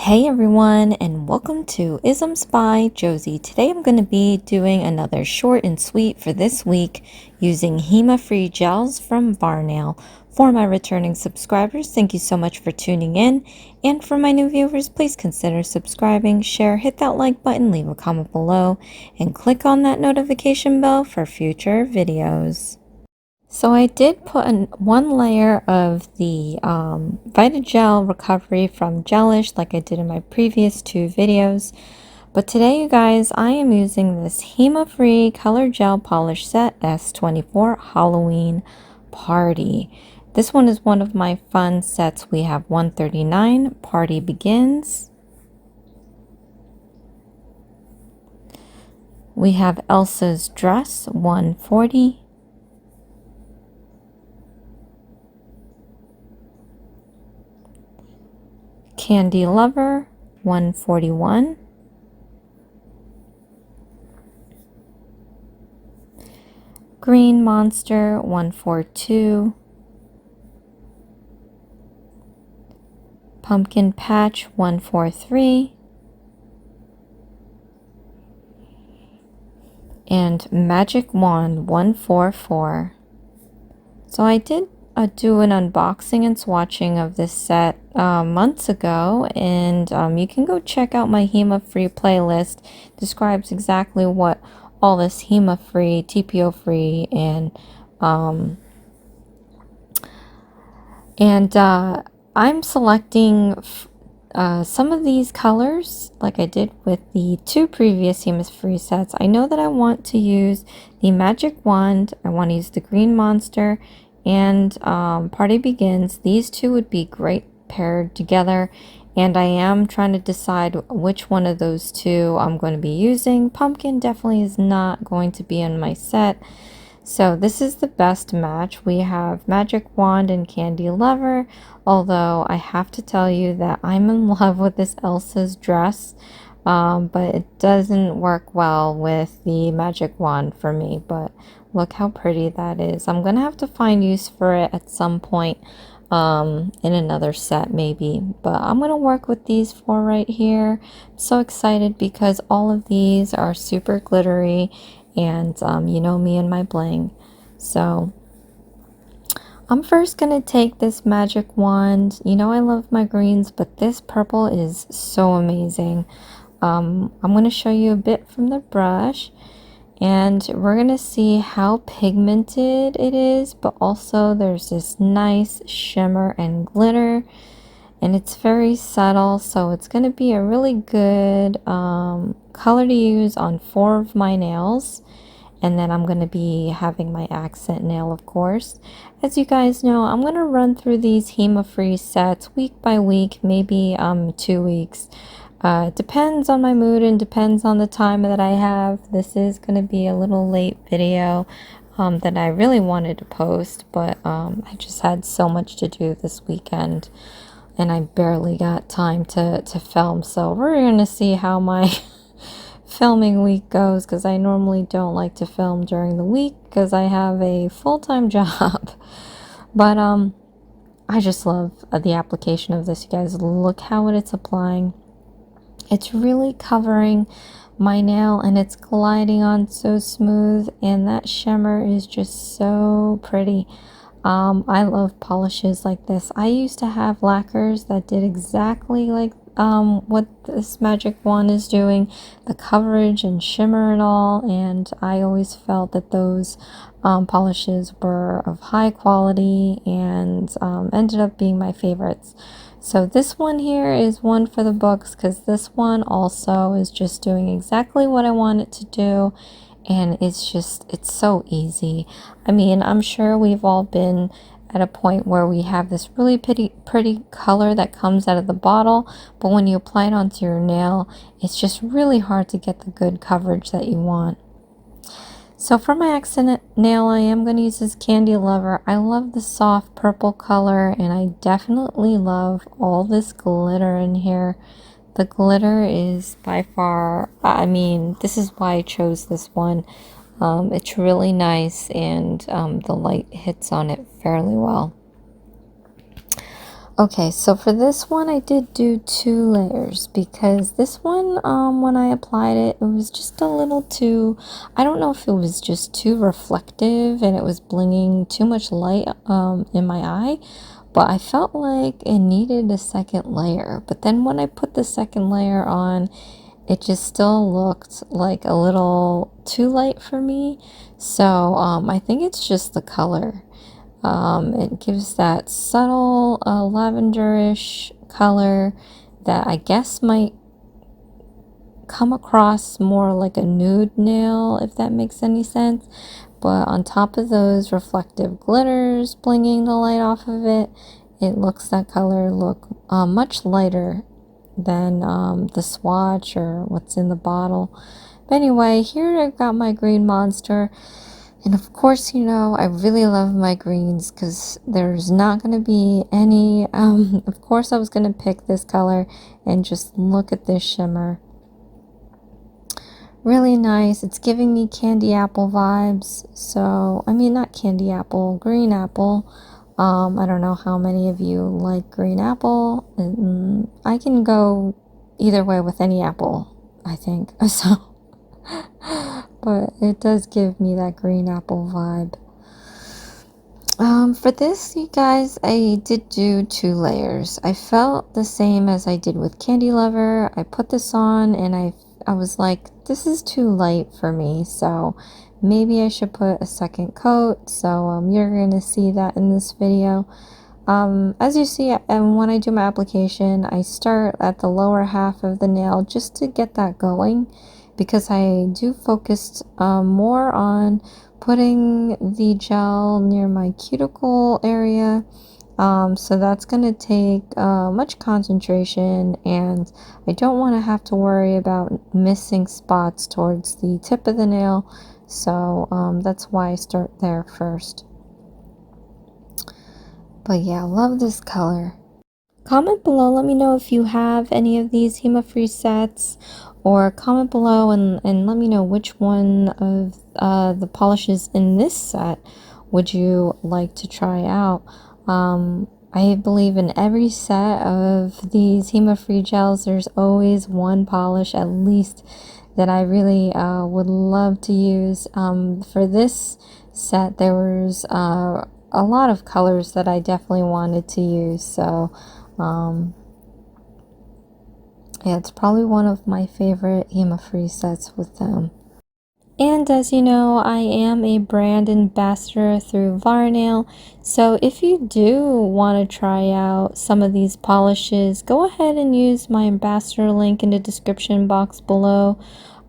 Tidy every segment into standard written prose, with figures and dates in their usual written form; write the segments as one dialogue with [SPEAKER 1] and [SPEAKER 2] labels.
[SPEAKER 1] Hey everyone, and welcome to Isms by Josie. Today I'm going to be doing another short and sweet for this week using Hema free gels from Varnail. For my returning subscribers, thank you so much for tuning in. And for my new viewers, please consider subscribing, share, hit that like button, leave a comment below, and click on that notification bell for future videos. So I did put one layer of the VITAGEL recovery from Gelish like I did in my previous two videos. But today, you guys, I am using this Hema Free Color Gel Polish Set S24 Halloween Party. This one is one of my fun sets. We have 139, Party Begins. We have Elsa's Dress, 140. Candy Lover, 141. Green Monster, 142. Pumpkin Patch, 143. And Magic Wand, 144. So I did do an unboxing and swatching of this set months ago, and you can go check out my Hema free playlist. It describes exactly what all this Hema free, TPO free, and I'm selecting some of these colors like I did with the two previous Hema free sets. I know that I want to use the Magic Wand, I want to use the Green Monster, and Party Begins. These two would be great paired together, and I am trying to decide which one of those two I'm going to be using. Pumpkin definitely is not going to be in my set, so this is the best match. We have Magic Wand and Candy Lover, although I have to tell you that I'm in love with this Elsa's dress, but it doesn't work well with the Magic Wand for me. But look how pretty that is. I'm gonna have to find use for it at some point in another set maybe, but I'm gonna work with these four right here. I'm so excited because all of these are super glittery, and you know me and my bling. So I'm first gonna take this Magic Wand. You know I love my greens, but this purple is so amazing. I'm gonna show you a bit from the brush, and we're gonna see how pigmented it is, but also there's this nice shimmer and glitter, and it's very subtle, so it's gonna be a really good color to use on 4 of my nails. And then I'm going to be having my accent nail, of course. As you guys know, I'm going to run through these Hema free sets week by week, maybe 2 weeks. Depends on my mood and depends on the time that I have. This is going to be a little late video that I really wanted to post, but I just had so much to do this weekend, and I barely got time to film. So we're going to see how my filming week goes, because I normally don't like to film during the week because I have a full-time job. But I just love the application of this, you guys. Look how it's applying. It's really covering my nail and it's gliding on so smooth, and that shimmer is just so pretty. I love polishes like this. I used to have lacquers that did exactly like what this Magic Wand is doing, the coverage and shimmer and all, and I always felt that those polishes were of high quality and ended up being my favorites. So this one here is one for the books, because this one also is just doing exactly what I want it to do, and it's so easy. I mean, I'm sure we've all been at a point where we have this really pretty color that comes out of the bottle, but when you apply it onto your nail, it's just really hard to get the good coverage that you want. So for my accent nail, I am going to use this Candy Lover. I love the soft purple color, and I definitely love all this glitter in here. The glitter is by far, I mean, this is why I chose this one. It's really nice, and the light hits on it fairly well. Okay, so for this one, I did do 2 layers because this one, when I applied it, it was just a little too, I don't know if it was just too reflective and it was blinging too much light, in my eye, but I felt like it needed a second layer. But then when I put the second layer on, it just still looked like a little too light for me. So, I think it's just the color. It gives that subtle lavenderish color that I guess might come across more like a nude nail, if that makes any sense. But on top of those reflective glitters blinging the light off of it, it looks that color look much lighter than the swatch or what's in the bottle. But anyway, here I've got my green monster. And of course, you know, I really love my greens because there's not going to be any, of course I was going to pick this color and just look at this shimmer. Really nice. It's giving me candy apple vibes. So, I mean, not candy apple, green apple. I don't know how many of you like green apple. I can go either way with any apple, I think. So, but it does give me that green apple vibe. For this, you guys, I did do 2 layers. I felt the same as I did with Candy Lover. I put this on and I was like, this is too light for me, so maybe I should put a second coat. So you're gonna see that in this video. As you see, and when I do my application, I start at the lower half of the nail just to get that going, because I do focus more on putting the gel near my cuticle area. So that's going to take much concentration, and I don't want to have to worry about missing spots towards the tip of the nail. So that's why I start there first. But yeah, I love this color. Comment below, let me know if you have any of these Hema free sets, or comment below and let me know which one of the polishes in this set would you like to try out. I believe in every set of these Hema free gels, there's always one polish at least that I really would love to use. For this set, there was a lot of colors that I definitely wanted to use, so yeah, it's probably one of my favorite Hema free sets with them. And as you know, I am a brand ambassador through Varnail, so if you do want to try out some of these polishes, go ahead and use my ambassador link in the description box below.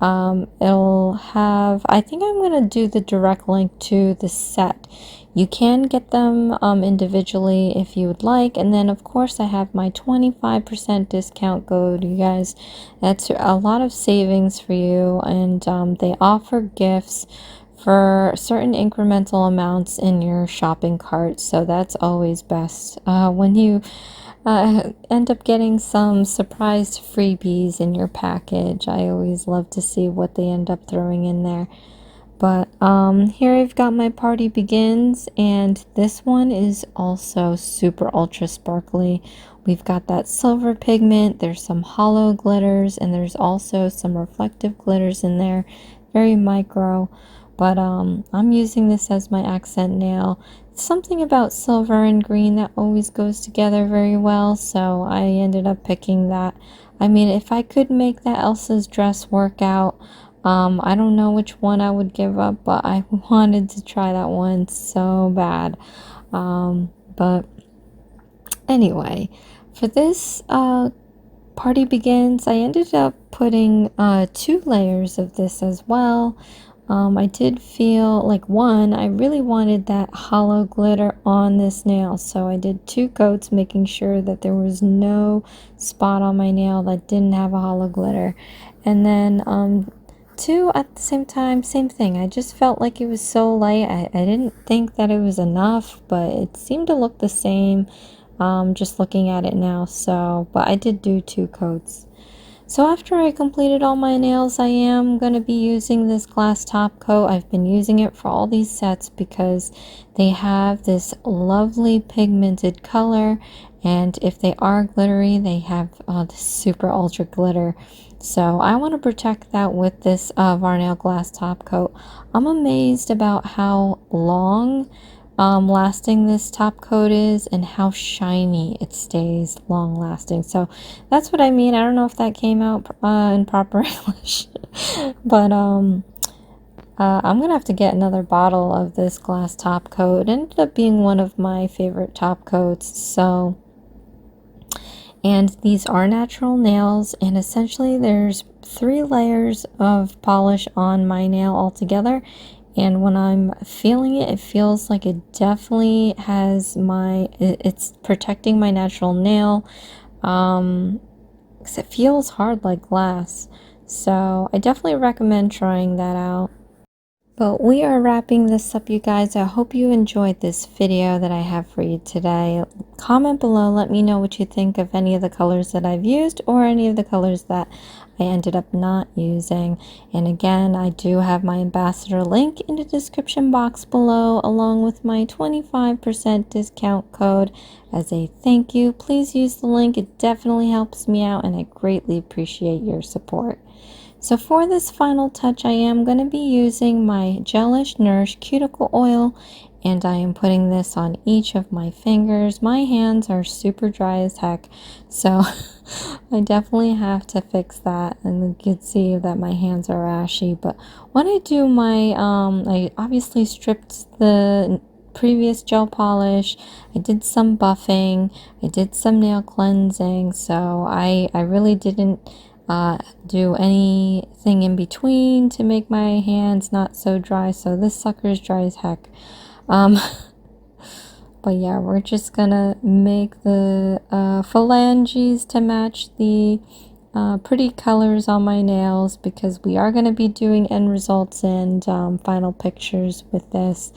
[SPEAKER 1] It'll have, I think I'm going to do the direct link to the set. You can get them individually if you would like, and then of course I have my 25% discount code, you guys. That's a lot of savings for you, and they offer gifts for certain incremental amounts in your shopping cart, so that's always best when you end up getting some surprise freebies in your package. I always love to see what they end up throwing in there. But here I've got my Party Begins, and this one is also super ultra sparkly. We've got that silver pigment, there's some hollow glitters, and there's also some reflective glitters in there, very micro. But I'm using this as my accent nail. Something about silver and green that always goes together very well, so I ended up picking that. I mean, if I could make that Elsa's dress work out, I don't know which one I would give up, but I wanted to try that one so bad. But anyway, for this Party Begins, I ended up putting 2 layers of this as well. I did feel like, one, I really wanted that hollow glitter on this nail, so I did 2 coats, making sure that there was no spot on my nail that didn't have a hollow glitter. And then 2 at the same time, same thing. I just felt like it was so light. I didn't think that it was enough, but it seemed to look the same just looking at it now. So, but I did do 2 coats. So after I completed all my nails, I am going to be using this glass top coat. I've been using it for all these sets because they have this lovely pigmented color, and if they are glittery, they have this super ultra glitter. So I want to protect that with this Varnail glass top coat. I'm amazed about how long lasting this top coat is and how shiny it stays long lasting. So that's what I mean. I don't know if that came out in proper English, but I'm gonna have to get another bottle of this glass top coat. It ended up being one of my favorite top coats. So, and these are natural nails, and essentially there's 3 layers of polish on my nail altogether. And when I'm feeling it, it feels like it definitely has it's protecting my natural nail. Because it feels hard like glass. So I definitely recommend trying that out. But we are wrapping this up, you guys. I hope you enjoyed this video that I have for you today. Comment below, let me know what you think of any of the colors that I've used or any of the colors that I ended up not using. And again, I do have my ambassador link in the description box below, along with my 25% discount code as a thank you. Please use the link. It definitely helps me out, and I greatly appreciate your support. So for this final touch, I am going to be using my Gelish Nourish Cuticle Oil, and I am putting this on each of my fingers. My hands are super dry as heck, so I definitely have to fix that. And you can see that my hands are ashy. But when I do my, I obviously stripped the previous gel polish. I did some buffing. I did some nail cleansing. So I really didn't do anything in between to make my hands not so dry. So this sucker is dry as heck. But yeah, we're just gonna make the phalanges to match the pretty colors on my nails, because we are going to be doing end results and final pictures with this.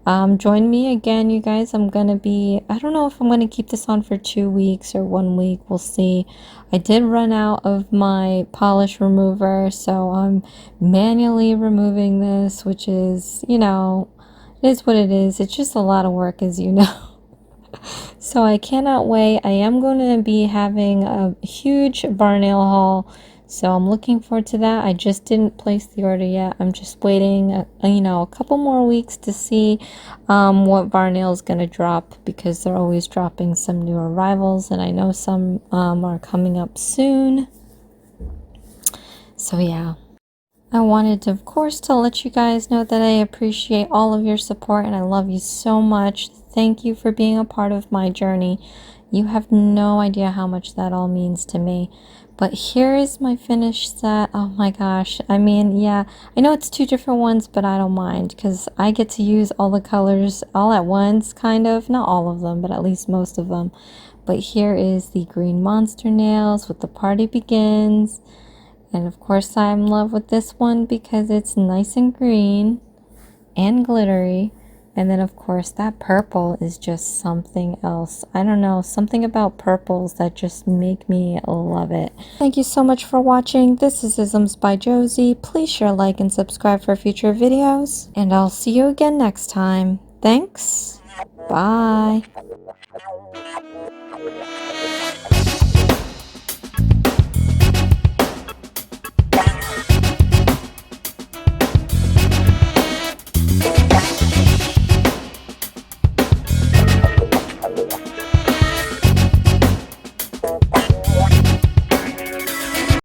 [SPEAKER 1] Join me again, you guys. I don't know if I'm going to keep this on for 2 weeks or 1 week. We'll see. I did run out of my polish remover, so I'm manually removing this, which is, it is what it is. It's just a lot of work, as you know. So I cannot wait. I am going to be having a huge bar nail haul, so I'm looking forward to that. I just didn't place the order yet. I'm just waiting, a couple more weeks to see what bar nail is going to drop, because they're always dropping some new arrivals, and I know some are coming up soon. So yeah. I wanted to, of course, to let you guys know that I appreciate all of your support and I love you so much. Thank you for being a part of my journey. You have no idea how much that all means to me. But here is my finished set. Oh my gosh. I mean, yeah, I know it's 2 different ones, but I don't mind because I get to use all the colors all at once, kind of. Not all of them, but at least most of them. But here is the green monster nails with the party begins. And of course I'm in love with this one because it's nice and green and glittery. And then of course that purple is just something else. I don't know, something about purples that just make me love it. Thank you so much for watching. This is Isms by Josie. Please share, like, and subscribe for future videos. And I'll see you again next time. Thanks. Bye.